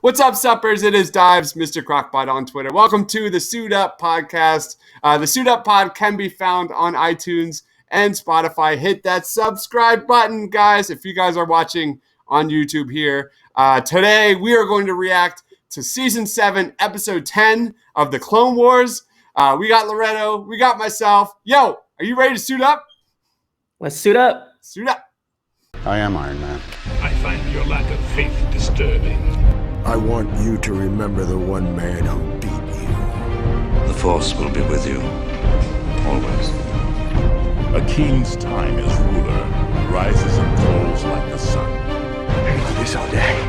What's up, suppers? It is Dives, Mr. Crockpot on Twitter. Welcome to the Suit Up Podcast. The Suit Up Pod can be found on iTunes and Spotify. Hit that subscribe button, guys, if you guys are watching on YouTube here. Today, we are going to react to Season 7, Episode 10 of The Clone Wars. We got Loretto. We got myself. Yo, are you ready to suit up? Let's suit up. Suit up. I am Iron Man. I find your lack of faith disturbing. I want you to remember the one man who beat you. The Force will be with you, always. A king's time as ruler rises and falls like the sun. I do this all day.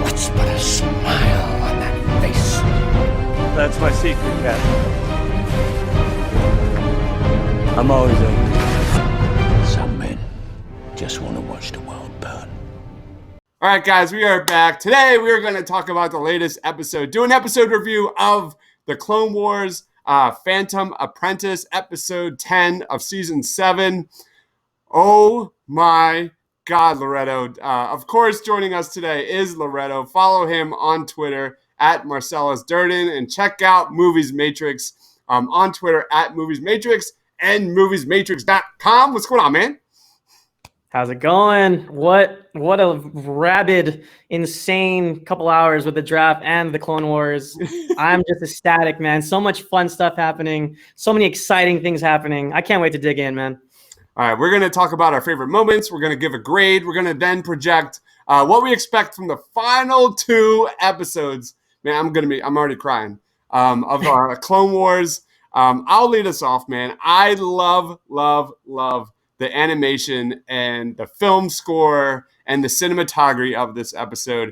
What's but a smile on that face? That's my secret, Captain. I'm always open. Some men just want to watch the world burn. All right, guys, we are back. Today, we are going to talk about the latest episode. Do an episode review of The Clone Wars, Phantom Apprentice, Episode 10 of Season 7. Oh, my God, Loretto. Of course, joining us today is Loretto. Follow him on Twitter at Marcellus Durden and check out Movies Matrix on Twitter at Movies Matrix and moviesmatrix.com. What's going on, man? How's it going? What a rabid, insane couple hours with the draft and the Clone Wars. I'm just ecstatic, man. So much fun stuff happening. So many exciting things happening. I can't wait to dig in, man. All right, we're going to talk about our favorite moments. We're going to give a grade. We're going to then project what we expect from the final 2 episodes. Man, I'm already crying. Of our Clone Wars. I'll lead us off, man. I love the animation and the film score and the cinematography of this episode.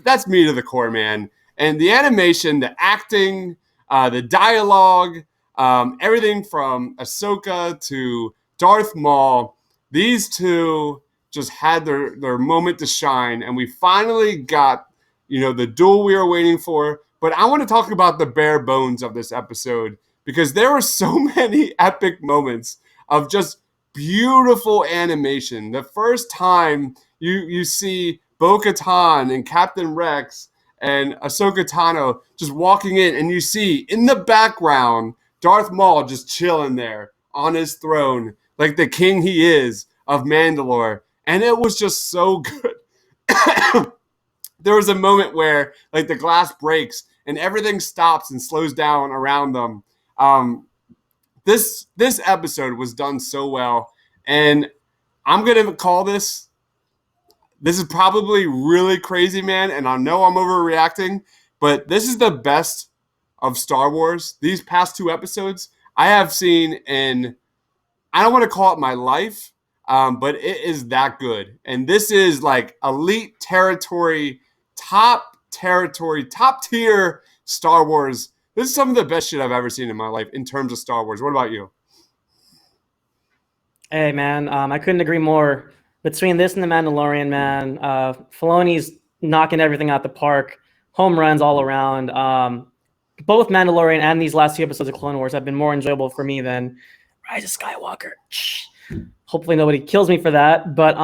That's me to the core, man. And the animation, the acting, the dialogue, everything from Ahsoka to Darth Maul, these two just had their moment to shine. And we finally got, the duel we were waiting for. But I want to talk about the bare bones of this episode because there were so many epic moments of just beautiful animation. The first time you see Bo-Katan and Captain Rex and Ahsoka Tano just walking in, and you see in the background Darth Maul just chilling there on his throne like the king he is of Mandalore, and it was just so good. There was a moment where like the glass breaks and everything stops and slows down around them. This episode was done so well, and I'm going to call this is probably really crazy, man, and I know I'm overreacting, but this is the best of Star Wars. These past 2 episodes I have seen in, I don't want to call it my life, but it is that good. And this is like elite territory, top tier Star Wars. This is some of the best shit I've ever seen in my life in terms of Star Wars. What about you? Hey, man, I couldn't agree more. Between this and The Mandalorian, man, Filoni's knocking everything out the park. Home runs all around. Both Mandalorian and these last 2 episodes of Clone Wars have been more enjoyable for me than Rise of Skywalker. Hopefully nobody kills me for that. But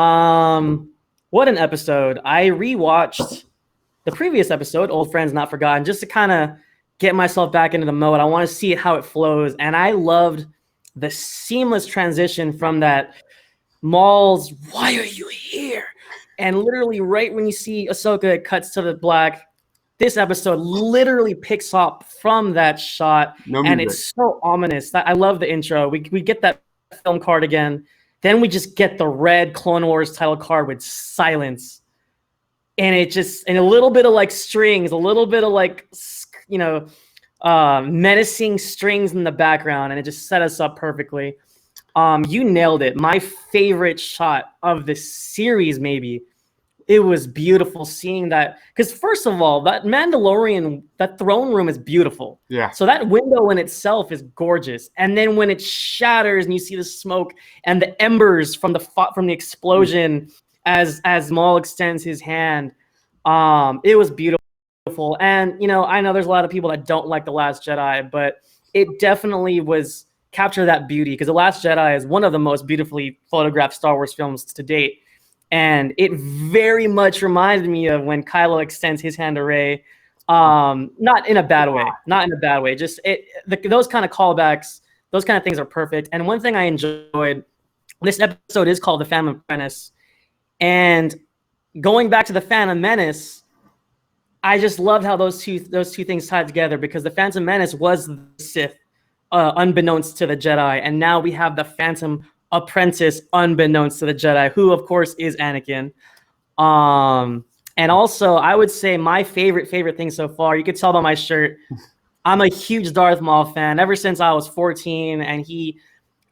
what an episode. I rewatched the previous episode, Old Friends Not Forgotten, just to kind of get myself back into the mode. I want to see how it flows. And I loved the seamless transition from that Maul's, "Why are you here?" And literally right when you see Ahsoka, it cuts to the black. This episode literally picks up from that shot. And it's so ominous. I love the intro. We get that film card again. Then we just get the red Clone Wars title card with silence. And it just, and a little bit of like strings, a little bit of like, menacing strings in the background, and it just set us up perfectly. You nailed it. My favorite shot of the series, maybe. It was beautiful seeing that, because first of all, that Mandalorian, that throne room is beautiful. Yeah. So that window in itself is gorgeous, and then when it shatters and you see the smoke and the embers from the explosion as Maul extends his hand, it was beautiful. And I know there's a lot of people that don't like The Last Jedi, but it definitely was capture that beauty, because The Last Jedi is one of the most beautifully photographed Star Wars films to date. And it very much reminded me of when Kylo extends his hand to Rey. Not in a bad way. Not in a bad way. Just those kind of callbacks, those kind of things are perfect. And one thing I enjoyed, this episode is called The Phantom Apprentice. And going back to The Phantom Menace, I just loved how those two things tied together, because the Phantom Menace was the Sith, unbeknownst to the Jedi, and now we have the Phantom Apprentice, unbeknownst to the Jedi, who of course is Anakin. And also, I would say my favorite thing so far, you could tell by my shirt, I'm a huge Darth Maul fan ever since I was 14, and he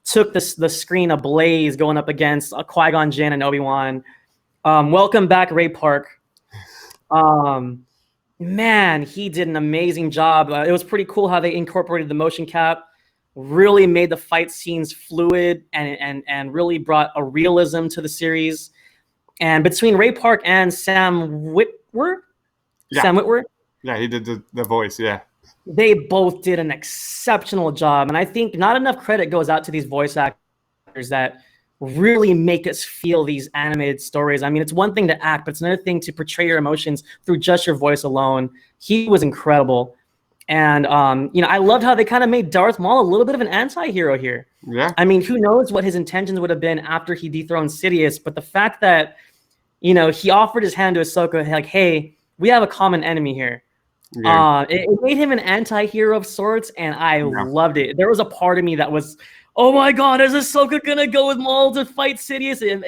took the screen ablaze going up against Qui-Gon Jinn and Obi-Wan. Welcome back, Ray Park. Man, he did an amazing job. It was pretty cool how they incorporated the motion cap, really made the fight scenes fluid, and really brought a realism to the series. And between Ray Park and Sam Witwer, Yeah, he did the voice, yeah. They both did an exceptional job. And I think not enough credit goes out to these voice actors that really make us feel these animated stories. I mean, it's one thing to act, but it's another thing to portray your emotions through just your voice alone. He was incredible. And, I loved how they kind of made Darth Maul a little bit of an anti-hero here. Yeah. I mean, who knows what his intentions would have been after he dethroned Sidious, but the fact that, he offered his hand to Ahsoka, like, hey, we have a common enemy here. Yeah. It made him an anti-hero of sorts, and I loved it. There was a part of me that was, oh my God, is Ahsoka gonna go with Maul to fight Sidious? And,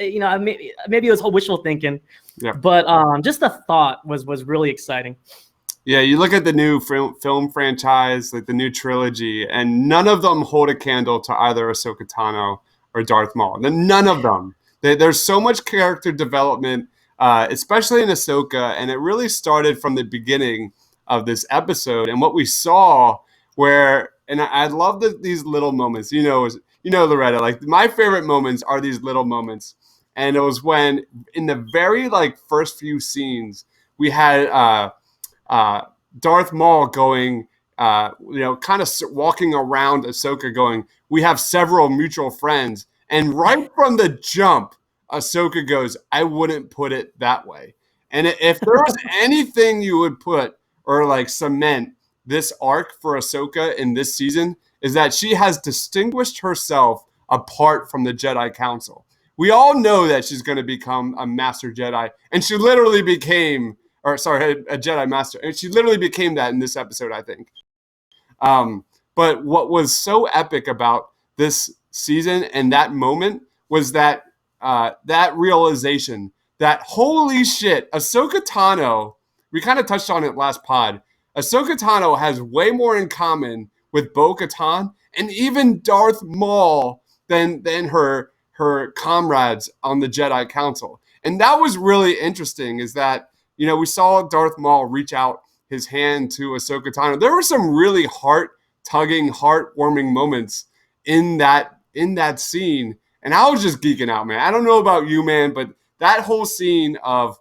maybe it was wishful thinking, but just the thought was really exciting. Yeah, you look at the new film franchise, like the new trilogy, and none of them hold a candle to either Ahsoka Tano or Darth Maul. None of them. There's so much character development, especially in Ahsoka, and it really started from the beginning of this episode. And what we saw and I love these little moments, Loretta, like my favorite moments are these little moments. And it was when in the very first few scenes, we had Darth Maul going, kind of walking around Ahsoka going, we have several mutual friends. And right from the jump, Ahsoka goes, I wouldn't put it that way. And if there was anything you would put or cement this arc for Ahsoka in this season, is that she has distinguished herself apart from the Jedi Council. We all know that she's going to become a Master Jedi, and she literally became, a Jedi Master, and she literally became that in this episode, I think. But what was so epic about this season and that moment was that that realization that, holy shit, Ahsoka Tano, we kind of touched on it last pod, Ahsoka Tano has way more in common with Bo-Katan and even Darth Maul than her comrades on the Jedi Council. And that was really interesting, is that, we saw Darth Maul reach out his hand to Ahsoka Tano. There were some really heart-tugging, heartwarming moments in that scene. And I was just geeking out, man. I don't know about you, man, but that whole scene of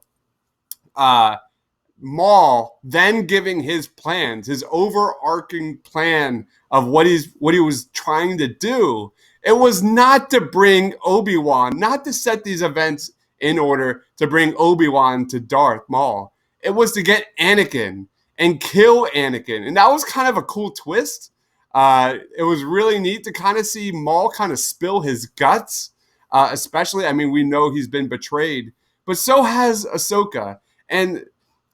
Maul then giving his plans, his overarching plan of what he was trying to do, it was not to bring Obi-Wan, not to set these events in order to bring Obi-Wan to Darth Maul. It was to get Anakin and kill Anakin. And that was kind of a cool twist. It was really neat to kind of see Maul kind of spill his guts, especially, we know he's been betrayed, but so has Ahsoka. And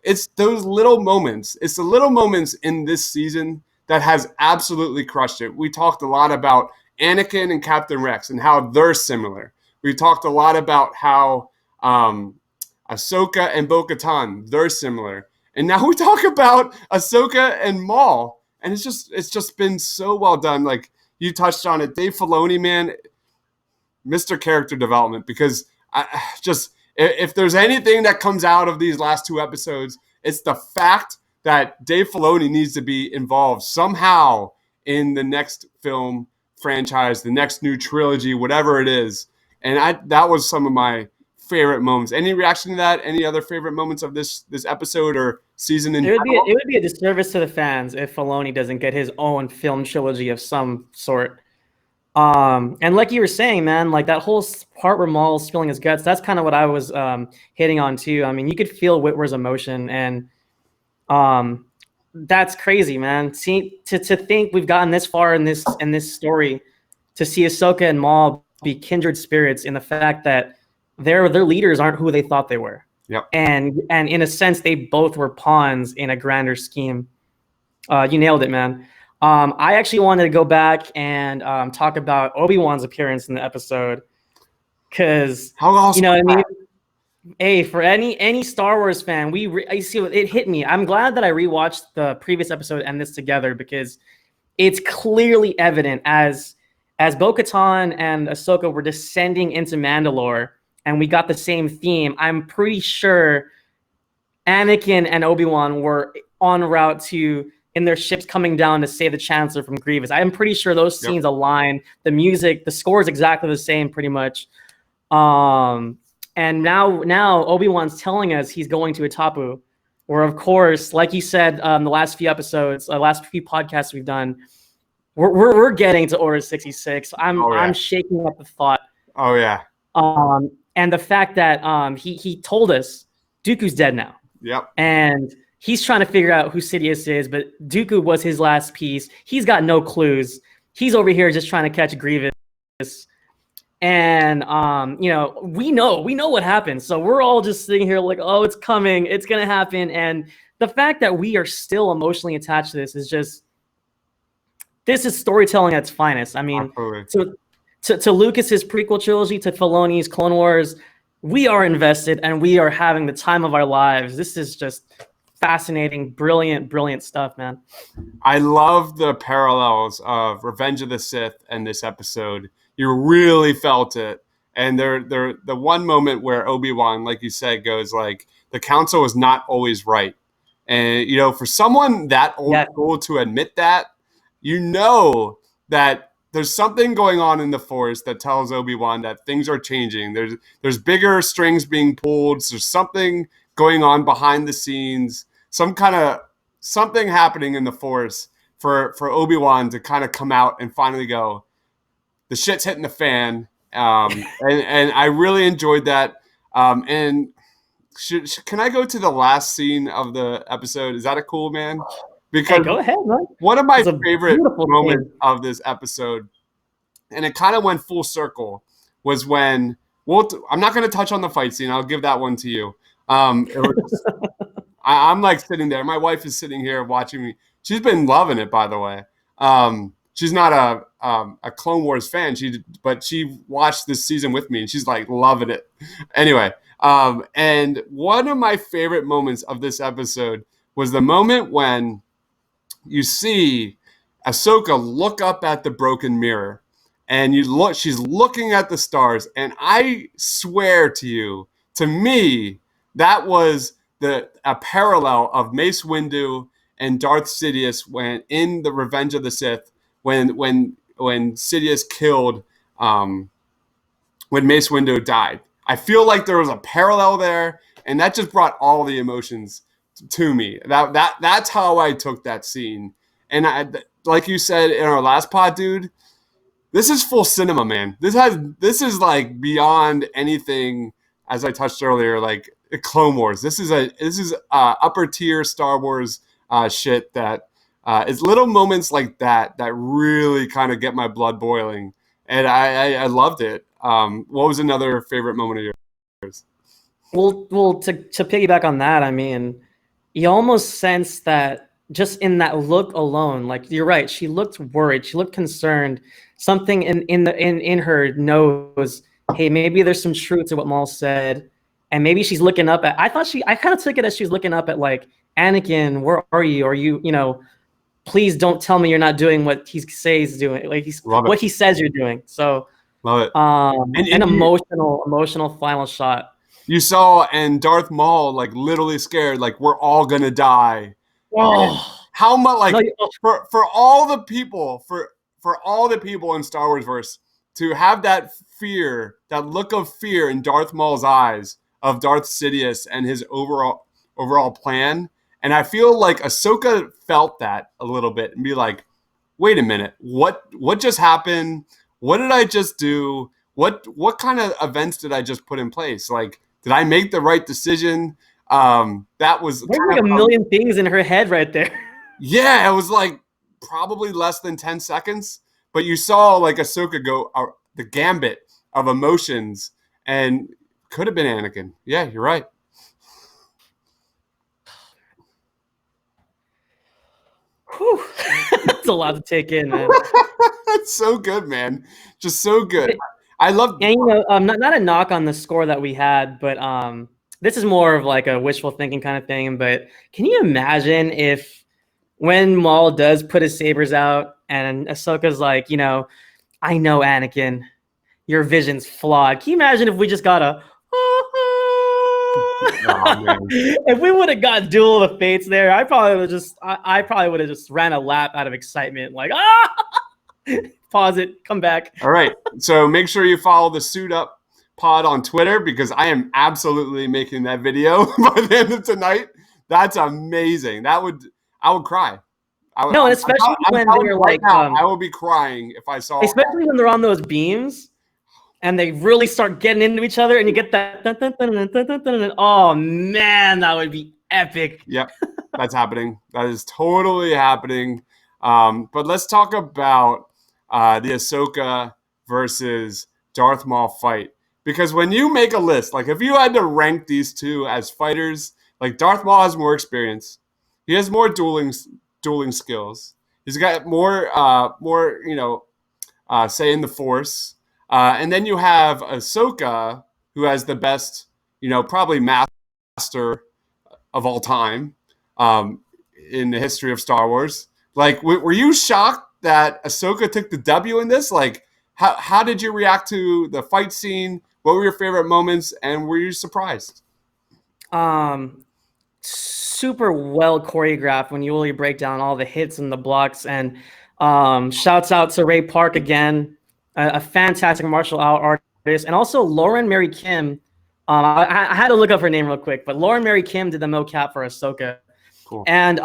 it's those little moments. It's the little moments in this season that has absolutely crushed it. We talked a lot about Anakin and Captain Rex and how they're similar. We talked a lot about how Ahsoka and Bo-Katan, they're similar. And now we talk about Ahsoka and Maul. And it's just been so well done. Like you touched on it, Dave Filoni, man, Mr. Character Development, because if there's anything that comes out of these last two episodes, it's the fact that Dave Filoni needs to be involved somehow in the next film franchise, the next new trilogy, whatever it is. And that was some of my favorite moments. Any reaction to that? Any other favorite moments of this episode or season? It would be a disservice to the fans if Filoni doesn't get his own film trilogy of some sort. And like you were saying, man, like that whole part where Maul's spilling his guts, that's kind of what I was hitting on too. I mean, you could feel Whitwer's emotion, and that's crazy, man. See, to think we've gotten this far in this story, to see Ahsoka and Maul be kindred spirits in the fact that their leaders aren't who they thought they were. Yep. And in a sense, they both were pawns in a grander scheme. You nailed it, man. I actually wanted to go back and talk about Obi-Wan's appearance in the episode, because How awesome! you know what I mean. Hey, for any Star Wars fan, I see it hit me. I'm glad that I rewatched the previous episode and this together, because it's clearly evident as Bo-Katan and Ahsoka were descending into Mandalore, and we got the same theme. I'm pretty sure Anakin and Obi-Wan were en route to in their ships coming down to save the Chancellor from Grievous. I'm pretty sure those scenes align. The music, the score is exactly the same, pretty much. And now Obi-Wan's telling us he's going to Itapu, where, of course, like you said, the last few episodes, last few podcasts we've done, we're getting to Order 66. I'm shaking up the thought. Oh yeah. And the fact that he told us Dooku's dead now. Yep. And he's trying to figure out who Sidious is, but Dooku was his last piece. He's got no clues. He's over here just trying to catch Grievous. And you know, we know what happened. So we're all just sitting here like, oh, it's coming, it's gonna happen. And the fact that we are still emotionally attached to this is storytelling at its finest. I mean, to Lucas's prequel trilogy, to Filoni's Clone Wars, we are invested and we are having the time of our lives. This is just fascinating, brilliant stuff, man. I love the parallels of Revenge of the Sith and this episode. You really felt it. And the one moment where Obi-Wan, like you said, goes like, the council is not always right. And, you know, for someone that old school to admit that, you know that there's something going on in the Force that tells Obi-Wan that things are changing. There's bigger strings being pulled. So there's something going on behind the scenes, something happening in the Force for Obi-Wan to kind of come out and finally go, the shit's hitting the fan. And I really enjoyed that. And can I go to the last scene of the episode? Is that a cool, man? Because go ahead, man. One of my favorite moments of this episode, and it kind of went full circle, was when I'm not going to touch on the fight scene. I'll give that one to you. I'm like sitting there. My wife is sitting here watching me. She's been loving it, by the way. She's not a Clone Wars fan. But she watched this season with me, and she's like loving it. Anyway, and one of my favorite moments of this episode was the moment when you see Ahsoka look up at the broken mirror, and she's looking at the stars, and I swear to you, to me, that was a parallel of Mace Windu and Darth Sidious when in the Revenge of the Sith, when Sidious killed, when Mace Windu died. I feel like there was a parallel there, and that just brought all the emotions to me. That's how I took that scene. And like you said in our last pod, dude, this is full cinema, man. This is like beyond anything, as I touched earlier, like Clone Wars. This is upper tier Star Wars shit that it's little moments like that really kind of get my blood boiling, and I loved it. What was another favorite moment of yours? Well, to piggyback on that, I mean, you almost sense that just in that look alone. Like, you're right, she looked worried, she looked concerned. Something in her knows, hey, maybe there's some truth to what Maul said, and maybe she's looking up at. I kind of took it as she was looking up at like, Anakin, where are you? Are you, please don't tell me you're not doing what he says he's doing. Like what he says you're doing. So love it. An emotional final shot. You saw, and Darth Maul like literally scared, like we're all gonna die. Oh, how much like for all the people for all the people in Star Wars verse to have that fear, that look of fear in Darth Maul's eyes of Darth Sidious and his overall plan. And I feel like Ahsoka felt that a little bit and be like, wait a minute, what just happened? what did I just do? What kind of events did I just put in place? Like, did I make the right decision? That was There's like a million things in her head right there. Yeah, it was like probably less than 10 seconds, but you saw like Ahsoka go the gambit of emotions, and could have been Anakin. Yeah, you're right. Whew. That's a lot to take in, man. That's so good, man. Just so good. I love. And not a knock on the score that we had, but this is more of like a wishful thinking kind of thing. But can you imagine if when Maul does put his sabers out and Ahsoka's like, I know, Anakin, your vision's flawed. Can you imagine if we just got a if we would have got Duel of the Fates there? I probably would have just ran a lap out of excitement, like pause it, come back. All right, so make sure you follow the Suit Up Pod on Twitter, because I am absolutely making that video by the end of tonight. That's amazing. I would cry. And especially when they're like, I will be crying if I saw. Especially when they're on those beams, and they really start getting into each other, and you get that. Oh man, that would be epic. Yep, that's happening. That is totally happening. But let's talk about the Ahsoka versus Darth Maul fight, because when you make a list, like if you had to rank these two as fighters, like Darth Maul has more experience, he has more dueling skills, he's got more say in the Force. And then you have Ahsoka, who has the best, probably master of all time in the history of Star Wars. Like, were you shocked that Ahsoka took the W in this? Like, how did you react to the fight scene? What were your favorite moments, and were you surprised? Super well choreographed when you really break down all the hits and the blocks. And shouts out to Ray Park again. A fantastic martial art artist, and also Lauren Mary Kim. I had to look up her name real quick, but Lauren Mary Kim did the mocap for Ahsoka. Cool. And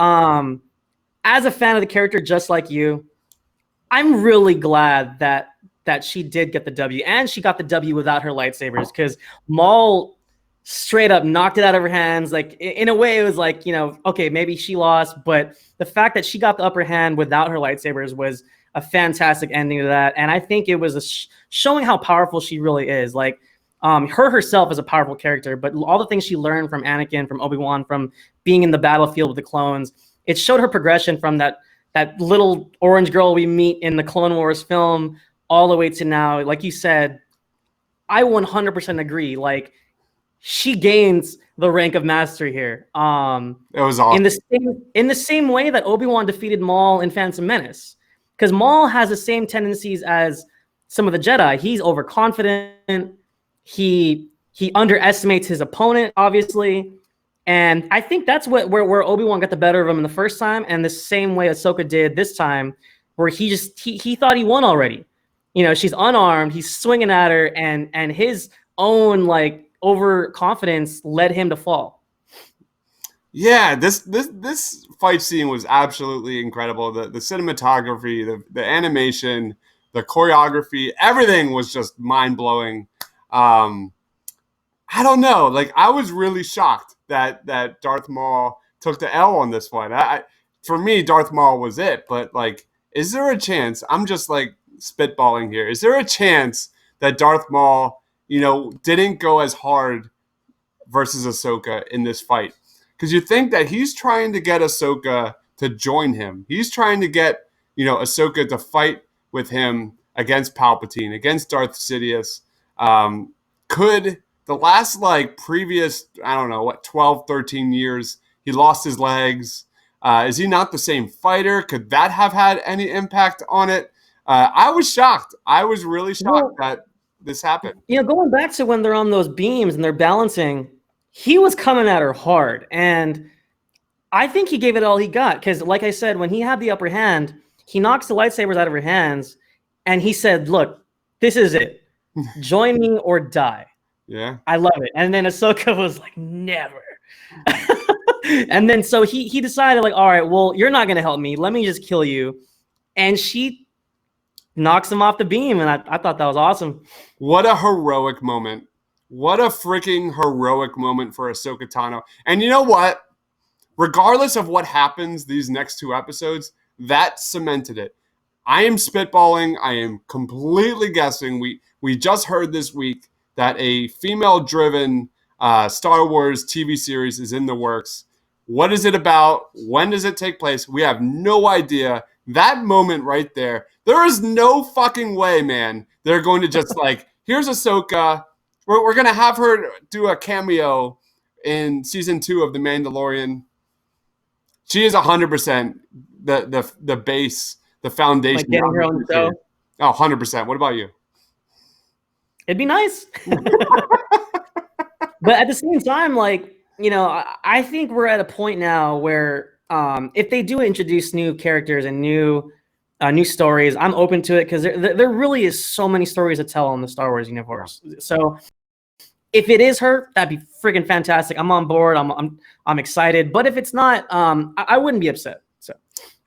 as a fan of the character, just like you, I'm really glad that she did get the W, and she got the W without her lightsabers, because Maul straight up knocked it out of her hands. Like, in a way, it was like, okay, maybe she lost, but the fact that she got the upper hand without her lightsabers was a fantastic ending to that. And I think it was showing how powerful she really is. Like, her herself is a powerful character, but all the things she learned from Anakin, from Obi-Wan, from being in the battlefield with the clones, it showed her progression from that little orange girl we meet in the Clone Wars film all the way to now. Like you said, I 100% agree. Like, she gains the rank of master here. It was awesome. In the same way that Obi-Wan defeated Maul in Phantom Menace. Because Maul has the same tendencies as some of the Jedi. He's overconfident. He underestimates his opponent, obviously. And I think that's where Obi-Wan got the better of him in the first time, and the same way Ahsoka did this time, where he thought he won already. She's unarmed. He's swinging at her, and his own like overconfidence led him to fall. Yeah, this fight scene was absolutely incredible. The cinematography, the animation, the choreography, everything was just mind-blowing. I don't know. Like, I was really shocked that Darth Maul took the L on this one. For me, Darth Maul was it. But, like, is there a chance, I'm just, like, spitballing here, is there a chance that Darth Maul, didn't go as hard versus Ahsoka in this fight? Because you think that he's trying to get Ahsoka to join him. He's trying to get, Ahsoka to fight with him against Palpatine, against Darth Sidious. Could the last, previous, 12, 13 years, he lost his legs. Is he not the same fighter? Could that have had any impact on it? I was shocked. I was really shocked that this happened. Going back to when they're on those beams and they're balancing, he was coming at her hard, and I think he gave it all he got, because, like I said, when he had the upper hand, he knocks the lightsabers out of her hands, and he said, look, this is it. Join me or die. Yeah. I love it. And then Ahsoka was like, never. And then so he decided, like, all right, well, you're not going to help me. Let me just kill you. And she knocks him off the beam, and I thought that was awesome. What a heroic moment. What a freaking heroic moment for Ahsoka Tano. And you know what? Regardless of what happens these next 2 episodes, that cemented it. I am spitballing. I am completely guessing. We just heard this week that a female-driven Star Wars TV series is in the works. What is it about? When does it take place? We have no idea. That moment right there, there is no fucking way, man. They're going to just like, here's Ahsoka. We're going to have her do a cameo in season 2 of The Mandalorian. She is 100% the base, the foundation. Like getting her own show. Oh, 100%. What about you? It'd be nice. But at the same time, like, you know, I think we're at a point now where if they do introduce new characters and new stories, I'm open to it because there really is so many stories to tell in the Star Wars universe. So if it is her, that'd be freaking fantastic. I'm on board. I'm excited. But if it's not, I wouldn't be upset. So.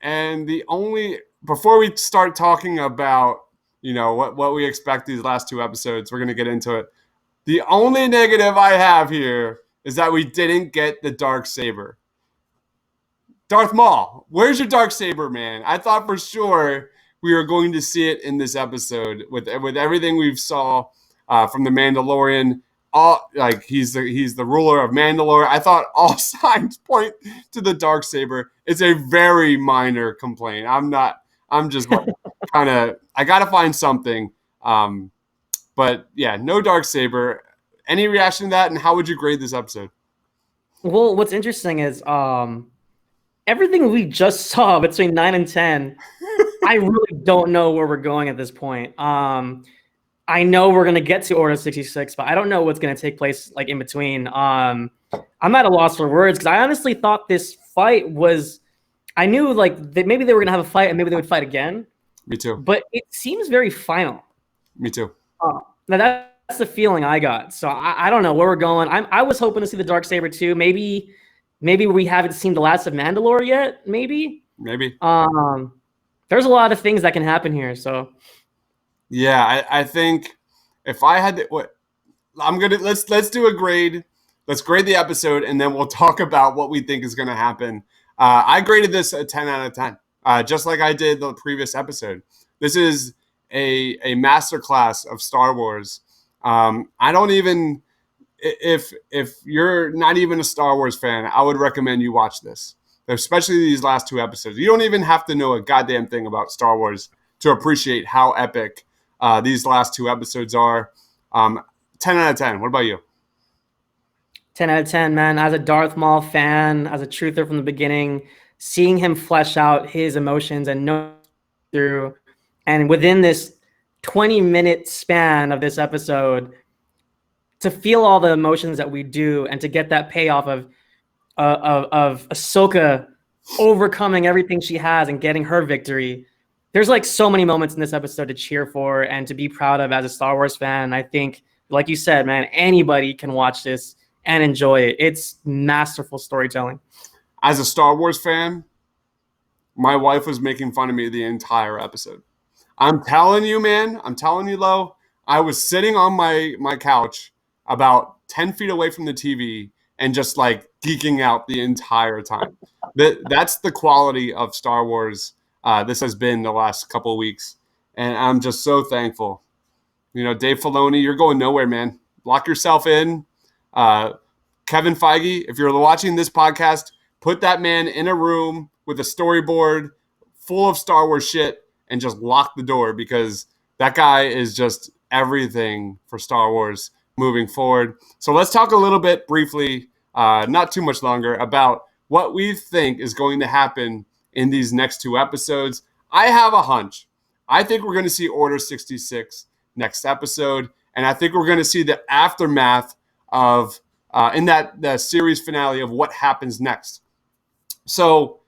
And before we start talking about, you know, what we expect these last 2 episodes, we're gonna get into it. The only negative I have here is that we didn't get the Darksaber. Darth Maul, where's your Darksaber, man? I thought for sure we were going to see it in this episode with everything we've saw from the Mandalorian. He's the ruler of Mandalore. I thought all signs point to the Darksaber. It's a very minor complaint. I'm just kind of, I gotta find something. But yeah, no Darksaber. Any reaction to that, and how would you grade this episode? Well, what's interesting is everything we just saw between 9 and 10, I really don't know where we're going at this point. I know we're gonna get to Order 66, but I don't know what's gonna take place like in between. I'm at a loss for words because I honestly thought this fight was. I knew like that maybe they were gonna have a fight and maybe they would fight again. Me too. But it seems very final. Me too. Now that's the feeling I got. So I don't know where we're going. I was hoping to see the Darksaber too. Maybe we haven't seen the last of Mandalore yet. Maybe. There's a lot of things that can happen here. So. Yeah, I think if I had to, let's do a grade. Let's grade the episode, and then we'll talk about what we think is going to happen. I graded this a 10 out of 10, just like I did the previous episode. This is a masterclass of Star Wars. I don't even, if you're not even a Star Wars fan, I would recommend you watch this, especially these last 2 episodes. You don't even have to know a goddamn thing about Star Wars to appreciate how epic these last 2 episodes are. 10 out of 10. What about you? 10 out of 10, man. As a Darth Maul fan, as a truther from the beginning, seeing him flesh out his emotions and know through, and within this 20-minute span of this episode, to feel all the emotions that we do and to get that payoff of Ahsoka overcoming everything she has and getting her victory. There's like so many moments in this episode to cheer for and to be proud of as a Star Wars fan. I think, like you said, man, anybody can watch this and enjoy it. It's masterful storytelling. As a Star Wars fan, my wife was making fun of me the entire episode. I'm telling you, man. I'm telling you, Lo. I was sitting on my couch about 10 feet away from the TV and just like geeking out the entire time. That's the quality of Star Wars. This has been the last couple of weeks, and I'm just so thankful. You know, Dave Filoni, you're going nowhere, man. Lock yourself in. Kevin Feige, if you're watching this podcast, put that man in a room with a storyboard full of Star Wars shit and just lock the door, because that guy is just everything for Star Wars moving forward. So let's talk a little bit briefly, not too much longer, about what we think is going to happen in these next 2 episodes. I have a hunch. I think we're going to see Order 66 next episode, and I think we're going to see the aftermath of in the series finale of what happens next. So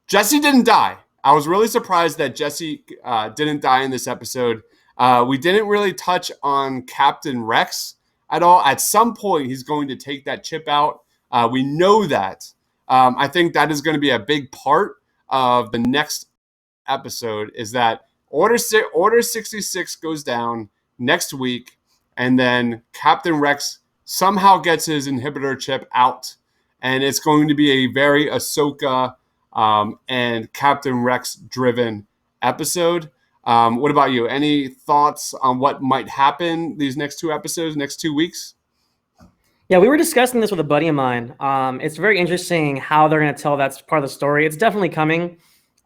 Jesse didn't die. I was really surprised that Jesse didn't die in this episode. We didn't really touch on Captain Rex at all. At some point, he's going to take that chip out. We know that. I think that is going to be a big part of the next episode, is that Order 66 goes down next week, and then Captain Rex somehow gets his inhibitor chip out, and it's going to be a very Ahsoka and Captain Rex driven episode. What about you? Any thoughts on what might happen these next 2 episodes, next 2 weeks? Yeah, we were discussing this with a buddy of mine. It's very interesting how they're going to tell that part of the story. It's definitely coming.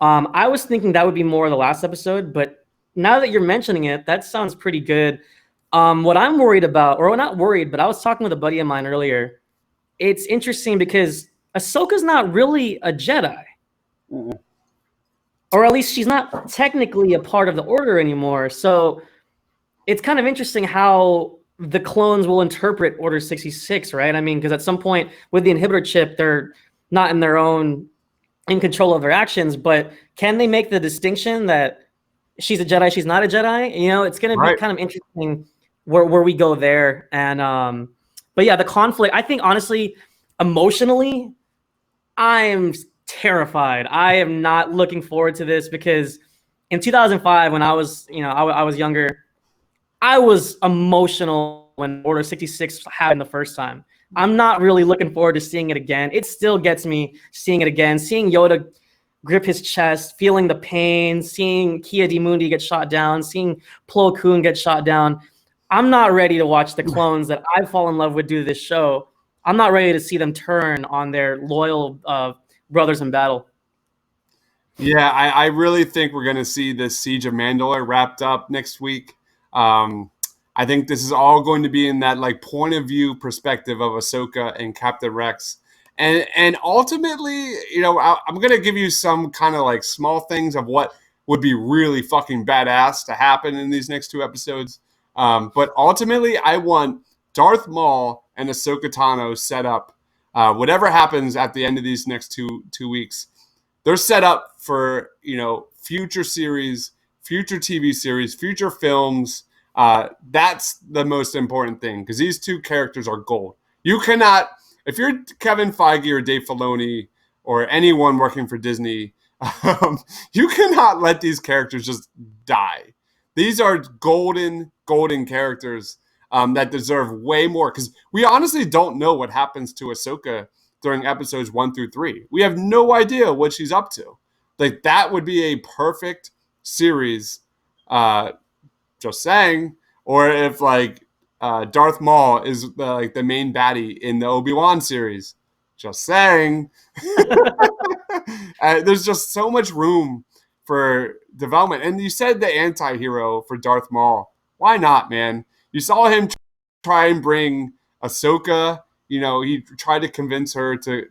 I was thinking that would be more of the last episode, but now that you're mentioning it, that sounds pretty good. What I'm worried about, or not worried, but I was talking with a buddy of mine earlier. It's interesting because Ahsoka's not really a Jedi. Mm-mm. Or at least she's not technically a part of the Order anymore. So it's kind of interesting how the clones will interpret Order 66, right? I mean, because at some point with the inhibitor chip, they're not in control of their actions, but can they make the distinction that she's a Jedi, she's not a Jedi? You know, it's going to be kind of interesting where we go there. And, but yeah, the conflict, I think honestly, emotionally, I'm terrified. I am not looking forward to this because in 2005, when I was, I was younger, I was emotional when Order 66 happened the first time. I'm not really looking forward to seeing it again. It still gets me seeing it again, seeing Yoda grip his chest, feeling the pain, seeing Ki-Adi-Mundi get shot down, seeing Plo Koon get shot down. I'm not ready to watch the clones that I've fallen in love with do this show. I'm not ready to see them turn on their loyal brothers in battle. Yeah, I really think we're going to see this Siege of Mandalore wrapped up next week. I think this is all going to be in that like point of view perspective of Ahsoka and Captain Rex. And ultimately, I'm going to give you some kind of like small things of what would be really fucking badass to happen in these next 2 episodes. But ultimately, I want Darth Maul and Ahsoka Tano set up. Whatever happens at the end of these next two weeks, they're set up for, future series, future TV series, future films. That's the most important thing because these 2 characters are gold. You cannot, if you're Kevin Feige or Dave Filoni or anyone working for Disney, you cannot let these characters just die. These are golden characters that deserve way more because we honestly don't know what happens to Ahsoka during episodes 1 through 3. We have no idea what she's up to. Like that would be a perfect series. Just saying. Or if like Darth Maul is the main baddie in the Obi-Wan series. Just saying. There's just so much room for development. And you said the anti-hero for Darth Maul. Why not, man? You saw him try and bring Ahsoka. He tried to convince her to,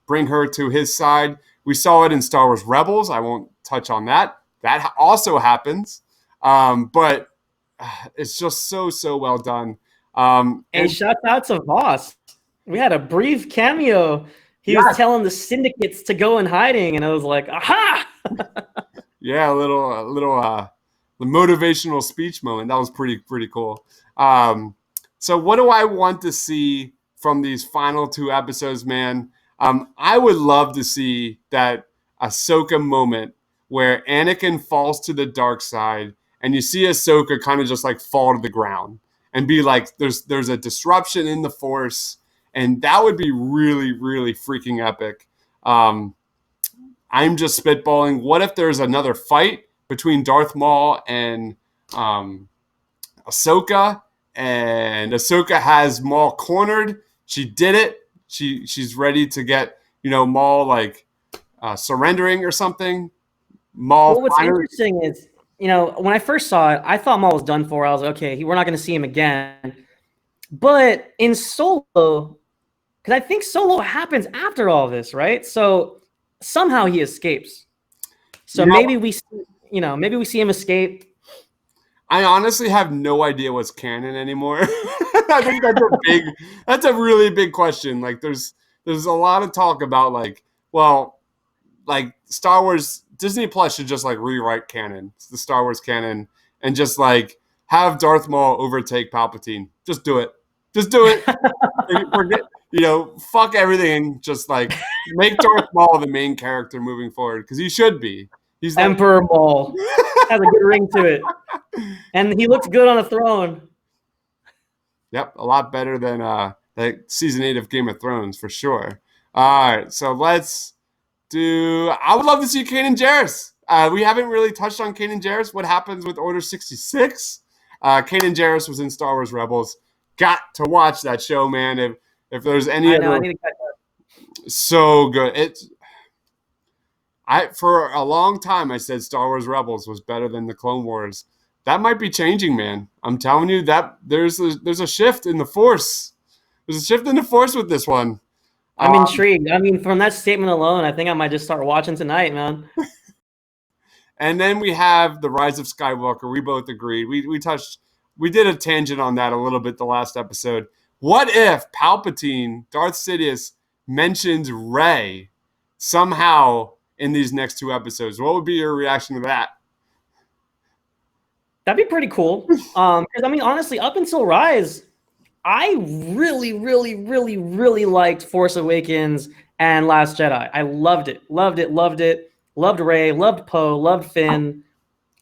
bring her to his side. We saw it in Star Wars Rebels. I won't touch on that. That also happens. But it's just so well done. And shout out to Voss. We had a brief cameo. He was telling the syndicates to go in hiding, and I was like, aha! Yeah, a little the motivational speech moment. That was pretty cool. So what do I want to see from these final 2 episodes, man? I would love to see that Ahsoka moment where Anakin falls to the dark side and you see Ahsoka kind of just like fall to the ground and be like, there's a disruption in the Force, and that would be really, really freaking epic. I'm just spitballing. What if there's another fight between Darth Maul and Ahsoka, and Ahsoka has Maul cornered? She did it. She's ready to get Maul like surrendering or something. Maul. Well, what's interesting is when I first saw it, I thought Maul was done for. I was like, okay, we're not going to see him again. But in Solo, because I think Solo happens after all this, right? So somehow he escapes. So maybe we see him escape. I honestly have no idea what's canon anymore. I think that's a really big question. Like there's a lot of talk about like Star Wars. Disney Plus should just like rewrite canon. It's the Star Wars canon and just like have Darth Maul overtake Palpatine. Just do it. Forget, fuck everything. Just like make Darth Maul the main character moving forward because he should be. He's Emperor Maul. Has a good ring to it. And he looks good on a throne. Yep, a lot better than like season 8 of Game of Thrones for sure. All right, so let's do. I would love to see Kanan Jarrus. We haven't really touched on Kanan Jarrus. What happens with Order 66? Kanan Jarrus was in Star Wars Rebels. Got to watch that show, man. If there's any I know, other, I need to catch up. so good. For a long time I said Star Wars Rebels was better than the Clone Wars. That might be changing, man. I'm telling you that there's a shift in the Force. There's a shift in the Force with this one. I'm intrigued. I mean, from that statement alone, I think I might just start watching tonight, man. And then we have the Rise of Skywalker. We both agreed. We did a tangent on that a little bit the last episode. What if Palpatine, Darth Sidious, mentions Rey somehow in these next 2 episodes? What would be your reaction to that? That'd be pretty cool. Because I mean, honestly, up until Rise, I really, really, really, really liked Force Awakens and Last Jedi. I loved it. Loved Rey, loved Poe, loved Finn.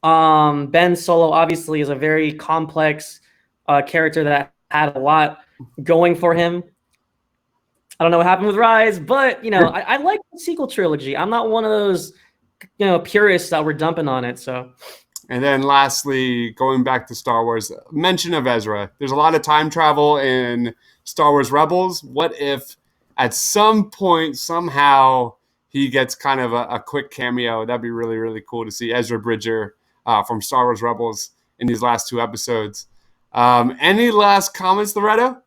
Ben Solo obviously is a very complex character that had a lot going for him. I don't know what happened with Rise, but I like the sequel trilogy. I'm not one of those purists that were dumping on it. So. And then lastly, going back to Star Wars, mention of Ezra. There's a lot of time travel in Star Wars Rebels. What if at some point, somehow, he gets kind of a quick cameo? That'd be really, really cool to see Ezra Bridger from Star Wars Rebels in these last 2 episodes. Any last comments, Loretto?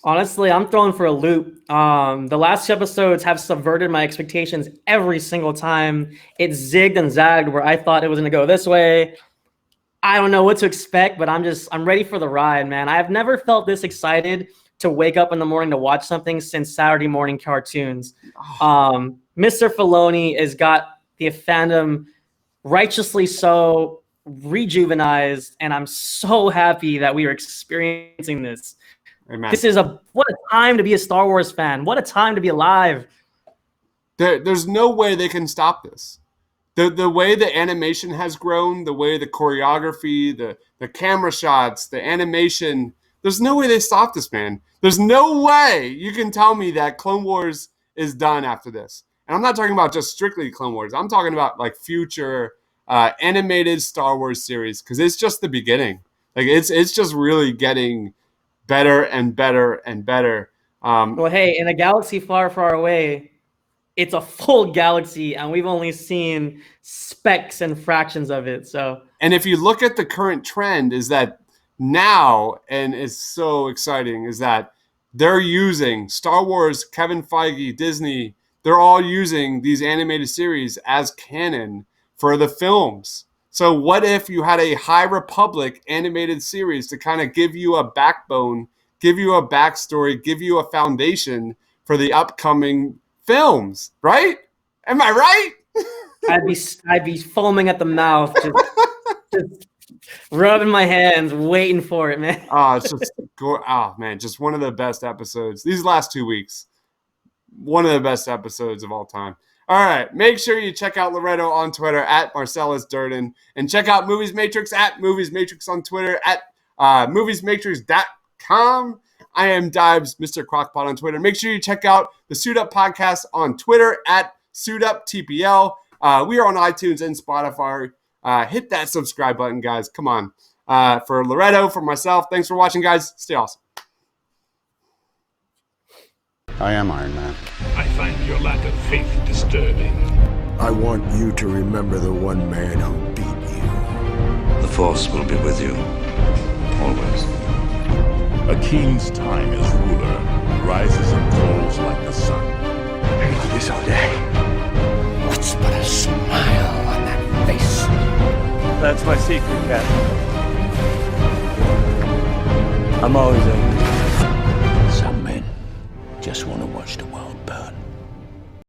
Honestly, I'm throwing for a loop. The last 2 episodes have subverted my expectations every single time. It zigged and zagged where I thought it was going to go this way. I don't know what to expect, but I'm ready for the ride, man. I have never felt this excited to wake up in the morning to watch something since Saturday morning cartoons. Mr. Filoni has got the fandom righteously so rejuvenized, and I'm so happy that we are experiencing this. Amen. This is what a time to be a Star Wars fan. What a time to be alive. There's no way they can stop this. The way the animation has grown, the way the choreography, the camera shots, the animation, there's no way they stop this, man. There's no way you can tell me that Clone Wars is done after this. And I'm not talking about just strictly Clone Wars. I'm talking about like future animated Star Wars series, because it's just the beginning. Like it's just really getting better and better and better. Well, hey, in a galaxy far, far away, it's a full galaxy, and we've only seen specks and fractions of it. So, and if you look at the current trend, is that now, and it's so exciting, is that they're using Star Wars, Kevin Feige, Disney, they're all using these animated series as canon for the films. So what if you had a High Republic animated series to kind of give you a backbone, give you a backstory, give you a foundation for the upcoming films, right? Am I right? I'd be foaming at the mouth, just rubbing my hands, waiting for it, man. It's just man, just one of the best episodes. These last 2 weeks, one of the best episodes of all time. All right, make sure you check out Loretto on Twitter at Marcellus Durden, and check out Movies Matrix at Movies Matrix on Twitter at moviesmatrix.com. I am Dibes, Mr. Crockpot on Twitter. Make sure you check out the Suit Up Podcast on Twitter at SuitUpTPL. We are on iTunes and Spotify. Hit that subscribe button, guys. Come on. For Loretto, for myself, thanks for watching, guys. Stay awesome. I am Iron Man. I find your lack of faith disturbing. I want you to remember the one man who beat you. The Force will be with you. Always. A king's time as ruler rises and falls like the sun. I can do this all day. What's but a smile on that face? That's my secret, Captain. I'm always open. Some men just want to